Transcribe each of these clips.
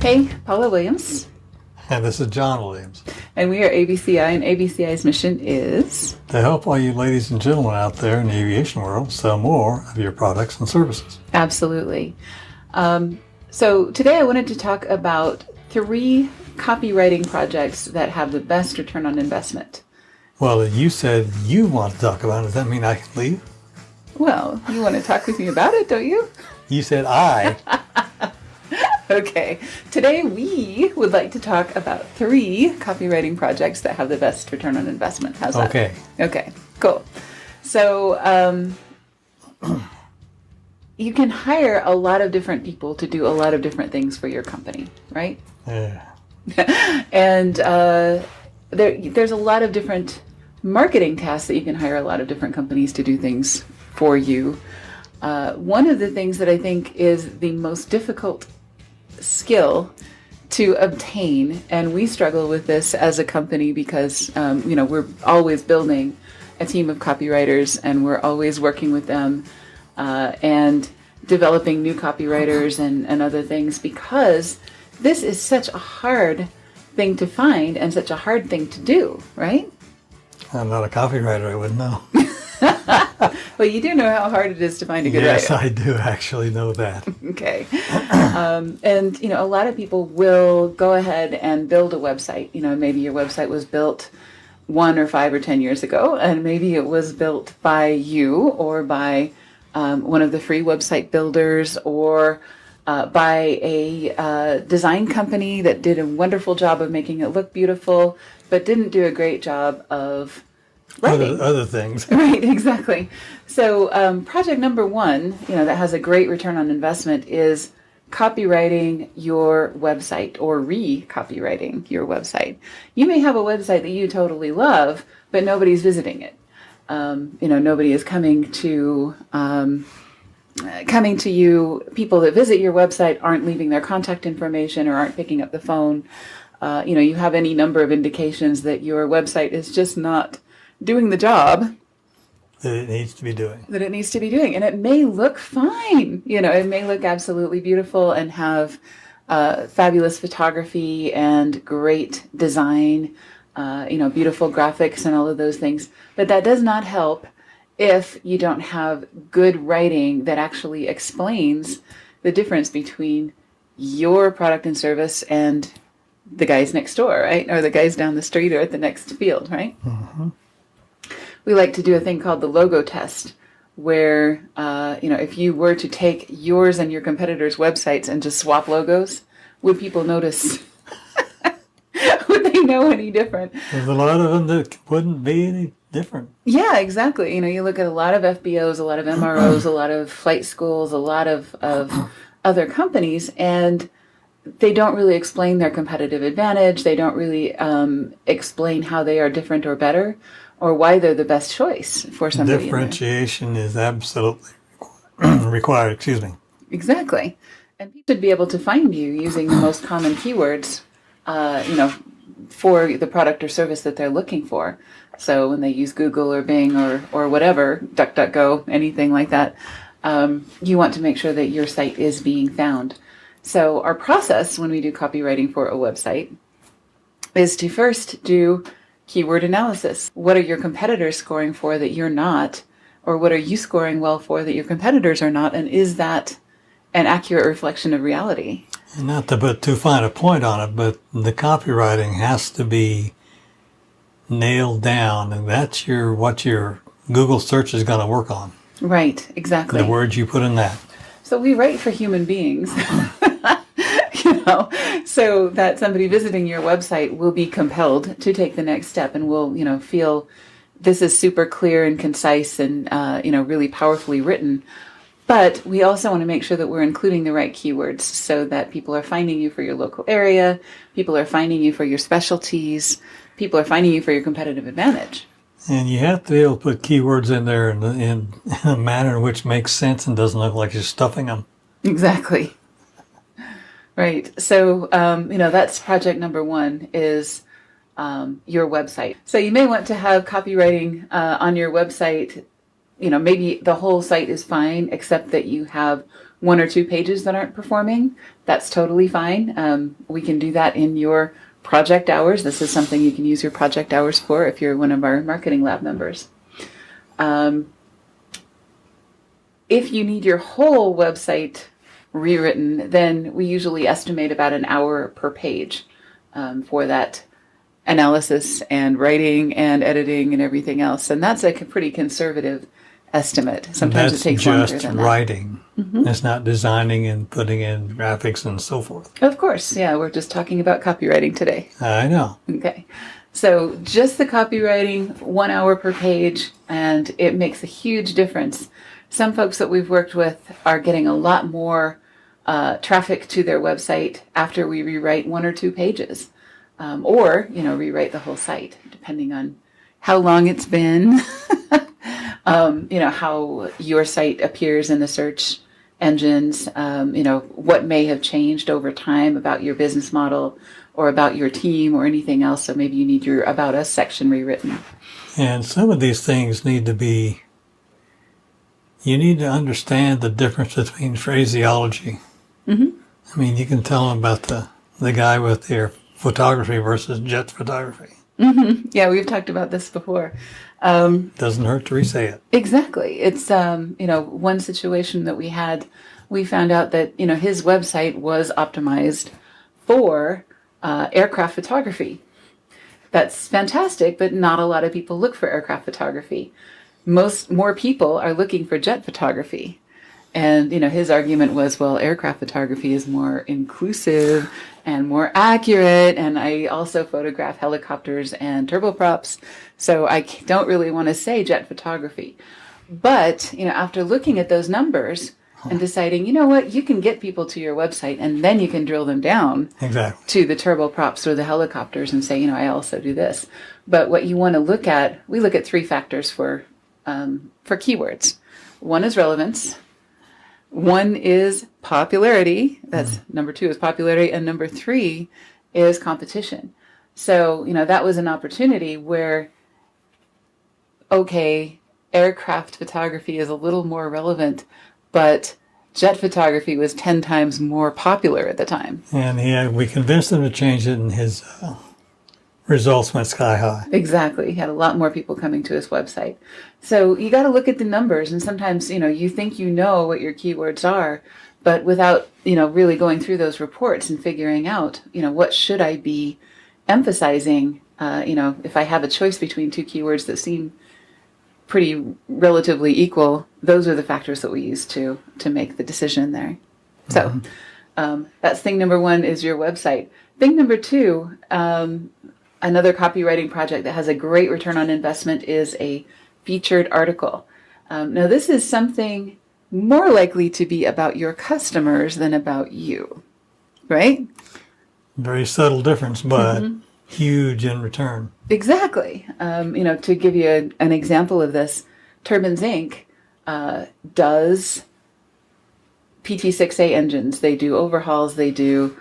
Hey, Paula Williams. And this is John Williams. And we are ABCI, and ABCI's mission is to help all you ladies and gentlemen out there in the aviation world sell more of your products and services. Absolutely. So today I wanted to talk about 3 copywriting projects that have the best return on investment. Well, you said you want to talk about it. Does that mean I can leave? Well, you want to talk with me about it, don't you? You said I. Okay. Today we would like to talk about 3 copywriting projects that have the best return on investment. How's that? Okay. Okay, cool. So you can hire a lot of different people to do a lot of different things for your company, right? Yeah. And there's a lot of different marketing tasks that you can hire a lot of different companies to do things for you. One of the things that I think is the most difficult skill to obtain, and we struggle with this as a company because we're always building a team of copywriters, and we're always working with them and developing new copywriters and other things, because this is such a hard thing to find and such a hard thing to do, right? I'm not a copywriter, I wouldn't know. Well, you do know how hard it is to find a good Yes, writer. I do actually know that. Okay. And a lot of people will go ahead and build a website. Maybe your website was built 1 or 5 or 10 years ago, and maybe it was built by you or by one of the free website builders, or by a design company that did a wonderful job of making it look beautiful, but didn't do a great job of writing. Other things. Right, exactly. So project number 1, that has a great return on investment is copywriting your website, or re-copywriting your website. You may have a website that you totally love, but nobody's visiting it. Nobody is coming to you. People that visit your website aren't leaving their contact information or aren't picking up the phone. You have any number of indications that your website is just not doing the job That it needs to be doing. And it may look fine. It may look absolutely beautiful and have fabulous photography and great design, beautiful graphics and all of those things. But that does not help if you don't have good writing that actually explains the difference between your product and service and the guys next door, right? Or the guys down the street or at the next field, right? Mm-hmm. We like to do a thing called the logo test, where, if you were to take yours and your competitors' websites and just swap logos, would people notice? Would they know any different? There's a lot of them that wouldn't be any different. Yeah, exactly. You look at a lot of FBOs, a lot of MROs, a lot of flight schools, a lot of other companies, and they don't really explain their competitive advantage. They don't really explain how they are different or better, or why they're the best choice for somebody. Differentiation is absolutely required. Exactly. And people should be able to find you using the most common keywords, for the product or service that they're looking for. So when they use Google or Bing or whatever, DuckDuckGo, anything like that, you want to make sure that your site is being found. So our process when we do copywriting for a website is to first do keyword analysis. What are your competitors scoring for that you're not? Or what are you scoring well for that your competitors are not? And is that an accurate reflection of reality? And not to put too fine a point on it, but the copywriting has to be nailed down, and that's what your Google search is going to work on. Right, exactly. The words you put in that. So we write for human beings. So that somebody visiting your website will be compelled to take the next step and will, feel this is super clear and concise and, really powerfully written. But we also want to make sure that we're including the right keywords so that people are finding you for your local area, people are finding you for your specialties, people are finding you for your competitive advantage. And you have to be able to put keywords in there in a manner in which makes sense and doesn't look like you're stuffing them. Exactly. Right. So, that's project number 1 is your website. So you may want to have copywriting on your website maybe the whole site is fine, except that you have 1 or 2 pages that aren't performing. That's totally fine. We can do that in your project hours. This is something you can use your project hours for if you're one of our marketing lab members. If you need your whole website rewritten, then we usually estimate about an hour per page for that analysis and writing and editing and everything else. And that's a pretty conservative estimate. Sometimes it takes longer than that. That's just writing. It's not designing and putting in graphics and so forth. Of course. Yeah, we're just talking about copywriting today. I know. Okay. So just the copywriting, 1 hour per page, and it makes a huge difference. Some folks that we've worked with are getting a lot more traffic to their website after we rewrite 1 or 2 pages, or rewrite the whole site, depending on how long it's been, how your site appears in the search engines, what may have changed over time about your business model or about your team or anything else. So maybe you need your About Us section rewritten. And some of these things you need to understand the difference between phraseology. I mean, you can tell them about the guy with their photography versus jet photography. Yeah, we've talked about this before. Doesn't hurt to re-say it. Exactly. It's, one situation that we found out that, his website was optimized for aircraft photography. That's fantastic, but not a lot of people look for aircraft photography. More people are looking for jet photography. And, his argument was, well, aircraft photography is more inclusive and more accurate. And I also photograph helicopters and turboprops. So I don't really want to say jet photography. But, after looking at those numbers and deciding, you can get people to your website and then you can drill them down to the turboprops or the helicopters and say, I also do this. But what you want to look at, we look at 3 factors for keywords. One is relevance. One is popularity. That's number 2 is popularity. And number 3 is competition. So, that was an opportunity where, okay, aircraft photography is a little more relevant, but jet photography was 10 times more popular at the time. And we convinced him to change it, and his results went sky high. Exactly. He had a lot more people coming to his website. So you got to look at the numbers, and sometimes, you think what your keywords are, but without, really going through those reports and figuring out, what should I be emphasizing, if I have a choice between 2 keywords that seem pretty relatively equal, those are the factors that we use to make the decision there. So that's thing number 1 is your website. Thing number 2, another copywriting project that has a great return on investment is a featured article. Now, this is something more likely to be about your customers than about you, right? Very subtle difference, but huge in return. Exactly. To give you an example of this, Turbines Inc. Does PT6A engines. They do overhauls, they do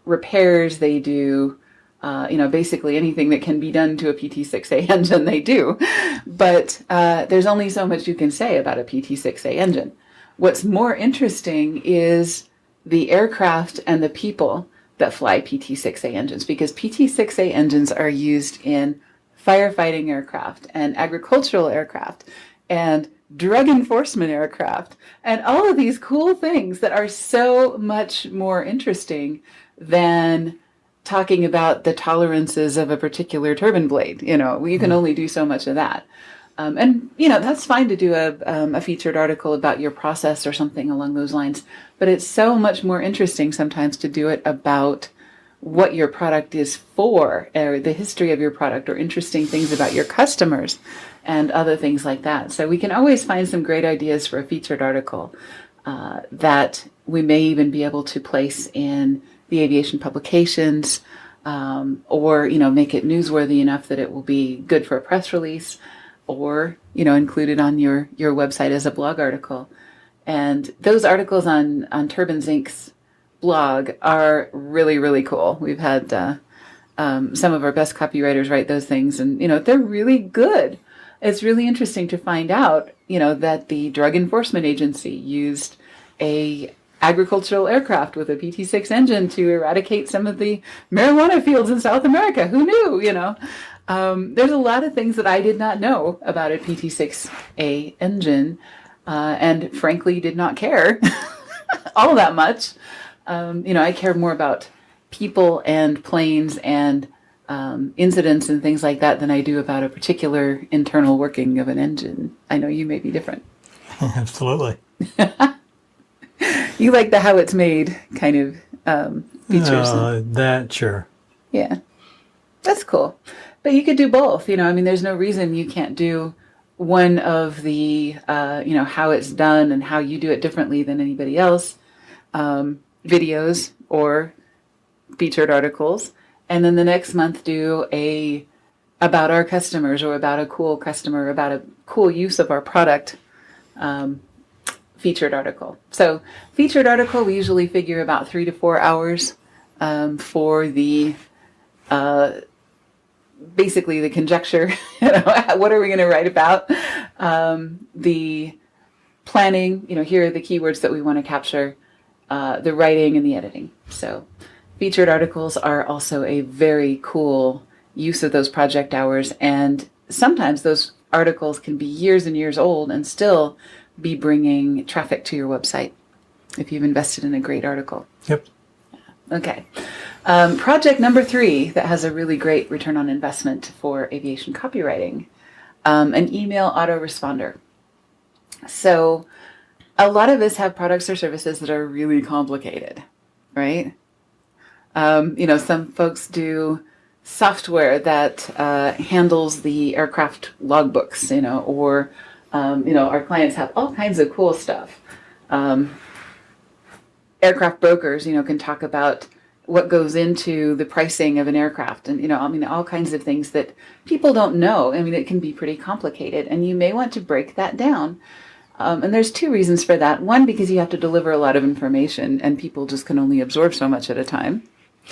repairs, they do basically anything that can be done to a PT6A engine, they do. But there's only so much you can say about a PT6A engine. What's more interesting is the aircraft and the people that fly PT6A engines, because PT6A engines are used in firefighting aircraft and agricultural aircraft and drug enforcement aircraft and all of these cool things that are so much more interesting than talking about the tolerances of a particular turbine blade. You can only do so much of that. And that's fine to do a featured article about your process or something along those lines, but it's so much more interesting sometimes to do it about what your product is for, or the history of your product, or interesting things about your customers and other things like that. So we can always find some great ideas for a featured article that we may even be able to place in the aviation publications, or make it newsworthy enough that it will be good for a press release, or included on your website as a blog article. And those articles on Turbines Inc.'s blog are really, really cool. We've had some of our best copywriters write those things, and they're really good. it's really interesting to find out, that the Drug Enforcement Agency used a agricultural aircraft with a PT-6 engine to eradicate some of the marijuana fields in South America. Who knew, There's a lot of things that I did not know about a PT-6A engine, and frankly did not care all that much. I care more about people and planes and incidents and things like that than I do about a particular internal working of an engine. I know you may be different. Absolutely. You like the how it's made kind of features. Sure. Yeah, that's cool. But you could do both. There's no reason you can't do one of the, how it's done and how you do it differently than anybody else, videos or featured articles. And then the next month do about our customers or about a cool customer, about a cool use of our product, featured article. So featured article, we usually figure about 3 to 4 hours for the basically the conjecture, what are we going to write about? The planning, here are the keywords that we want to capture, the writing and the editing. So featured articles are also a very cool use of those project hours. And sometimes those articles can be years and years old and still be bringing traffic to your website if you've invested in a great article. Yep. Okay. Project number 3 that has a really great return on investment for aviation copywriting, an email autoresponder. So a lot of us have products or services that are really complicated, right? Some folks do software that handles the aircraft logbooks, or, our clients have all kinds of cool stuff. Aircraft brokers, can talk about what goes into the pricing of an aircraft and, all kinds of things that people don't know. It can be pretty complicated and you may want to break that down. And there's 2 reasons for that. One, because you have to deliver a lot of information and people just can only absorb so much at a time.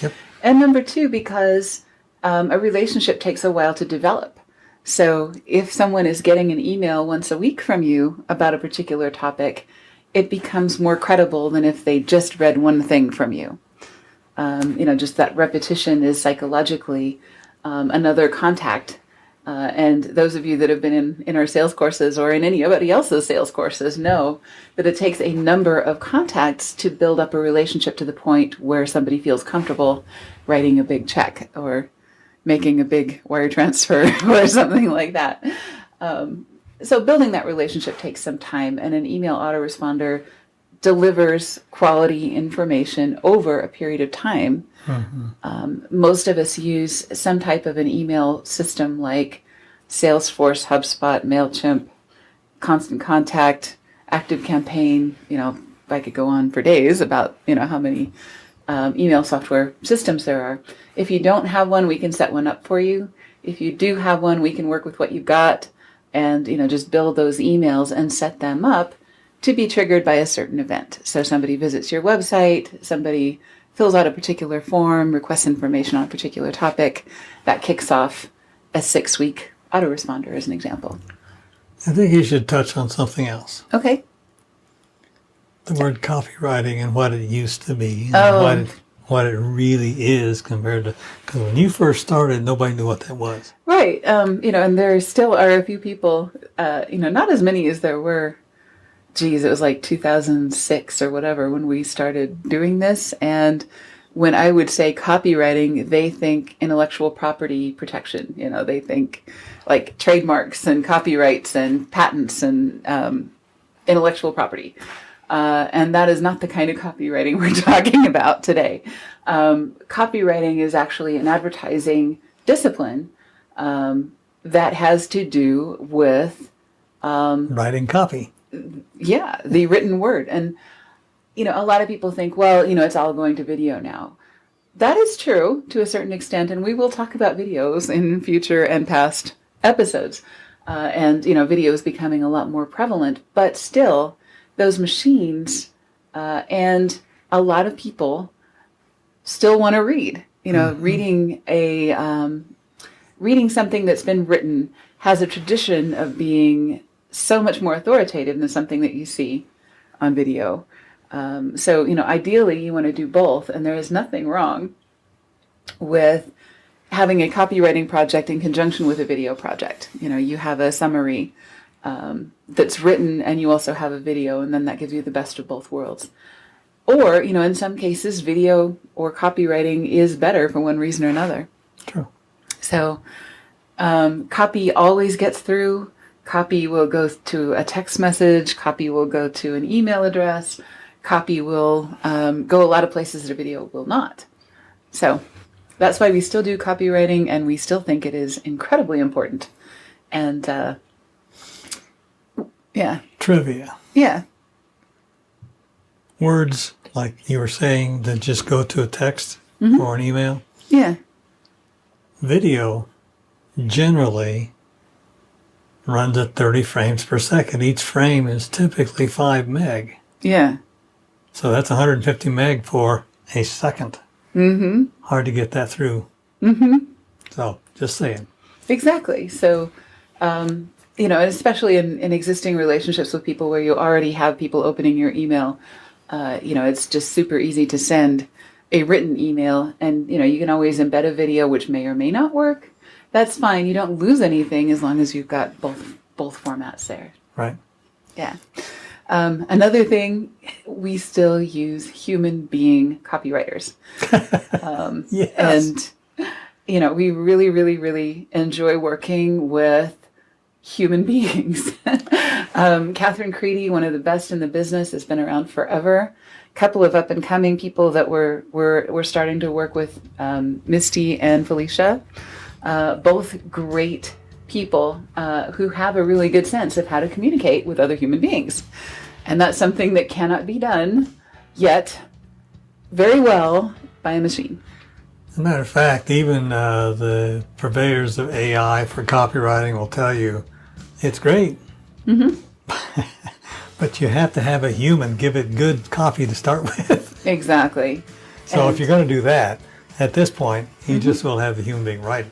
Yep. And number 2, because a relationship takes a while to develop. So if someone is getting an email once a week from you about a particular topic, it becomes more credible than if they just read one thing from you. Just that repetition is psychologically another contact. And those of you that have been in our sales courses or in anybody else's sales courses know that it takes a number of contacts to build up a relationship to the point where somebody feels comfortable writing a big check or making a big wire transfer or something like that. So building that relationship takes some time, and an email autoresponder delivers quality information over a period of time. Mm-hmm. Most of us use some type of an email system like Salesforce, HubSpot, MailChimp, Constant Contact, ActiveCampaign. I could go on for days about, how many email software systems there are. If you don't have one, we can set one up for you. If you do have one, we can work with what you've got and, just build those emails and set them up to be triggered by a certain event. So somebody visits your website, somebody fills out a particular form, requests information on a particular topic, that kicks off a 6-week autoresponder as an example. I think you should touch on something else. Okay. The word copywriting and what it used to be and what it really is compared to, because when you first started, nobody knew what that was. Right. And there still are a few people, not as many as there were. It was like 2006 or whatever when we started doing this. And when I would say copywriting, they think intellectual property protection. They think like trademarks and copyrights and patents and intellectual property. And that is not the kind of copywriting we're talking about today. Copywriting is actually an advertising discipline that has to do with writing copy. Yeah, the written word. And, a lot of people think, well, it's all going to video now. That is true to a certain extent, and we will talk about videos in future and past episodes. And, video is becoming a lot more prevalent, but still, those machines and a lot of people still want to read. Reading reading something that's been written has a tradition of being so much more authoritative than something that you see on video. So, ideally you want to do both, and there is nothing wrong with having a copywriting project in conjunction with a video project. You have a summary that's written, and you also have a video, and then that gives you the best of both worlds. Or, in some cases, video or copywriting is better for one reason or another. True. So, copy always gets through. Copy will go to a text message. Copy will go to an email address. Copy will go a lot of places that a video will not. So that's why we still do copywriting, and we still think it is incredibly important. And yeah. Trivia. Yeah. Words, like you were saying, that just go to a text or an email. Yeah. Video generally runs at 30 frames per second. Each frame is typically 5 meg. Yeah. So that's 150 meg for a second. Mm-hmm. Hard to get that through. Mm-hmm. So, just saying. Exactly. So, especially in existing relationships with people where you already have people opening your email, it's just super easy to send a written email, and, you can always embed a video, which may or may not work. That's fine. You don't lose anything as long as you've got both formats there. Right. Yeah. Another thing, we still use human being copywriters. Yes. And, we really, really, really enjoy working with human beings. Catherine Creedy, one of the best in the business, has been around forever. A couple of up and coming people that we're starting to work with, Misty and Felicia, both great people who have a really good sense of how to communicate with other human beings. And that's something that cannot be done yet very well by a machine. As a matter of fact, even the purveyors of AI for copywriting will tell you it's great. Mm-hmm. But you have to have a human give it good copy to start with. Exactly. So if you're going to do that, at this point, you just will have the human being write.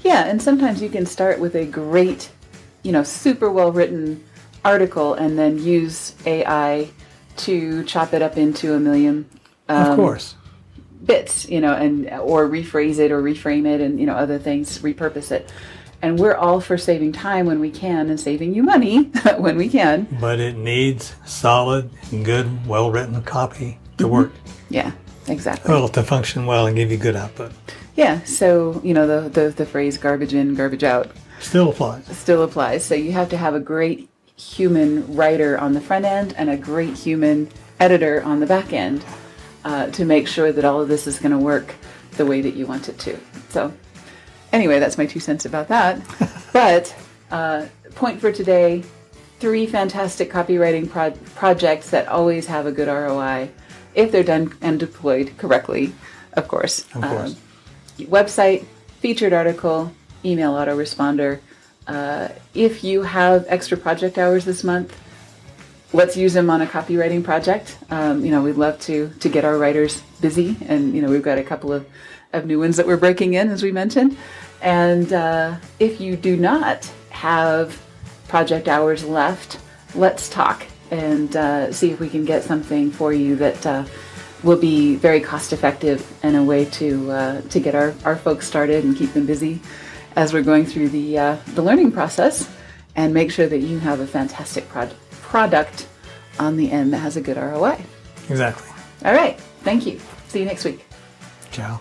Yeah, and sometimes you can start with a great, super well-written article and then use AI to chop it up into a million of course. Bits, or rephrase it or reframe it and, other things, repurpose it. And we're all for saving time when we can and saving you money when we can. But it needs solid, good, well-written copy to work. Yeah, exactly. Well, to function well and give you good output. Yeah, so, the phrase garbage in, garbage out. Still applies. Still applies. So you have to have a great human writer on the front end and a great human editor on the back end to make sure that all of this is going to work the way that you want it to. So anyway, that's my 2 cents about that. But point for today, 3 fantastic copywriting projects that always have a good ROI if they're done and deployed correctly, of course. Of course. Website, featured article, email autoresponder. If you have extra project hours this month, let's use them on a copywriting project. We'd love to get our writers busy, and we've got a couple of new ones that we're breaking in, as we mentioned. And if you do not have project hours left, let's talk and see if we can get something for you that will be very cost effective and a way to get our folks started and keep them busy as we're going through the learning process, and make sure that you have a fantastic product on the end that has a good ROI. Exactly. All right. Thank you. See you next week. Ciao.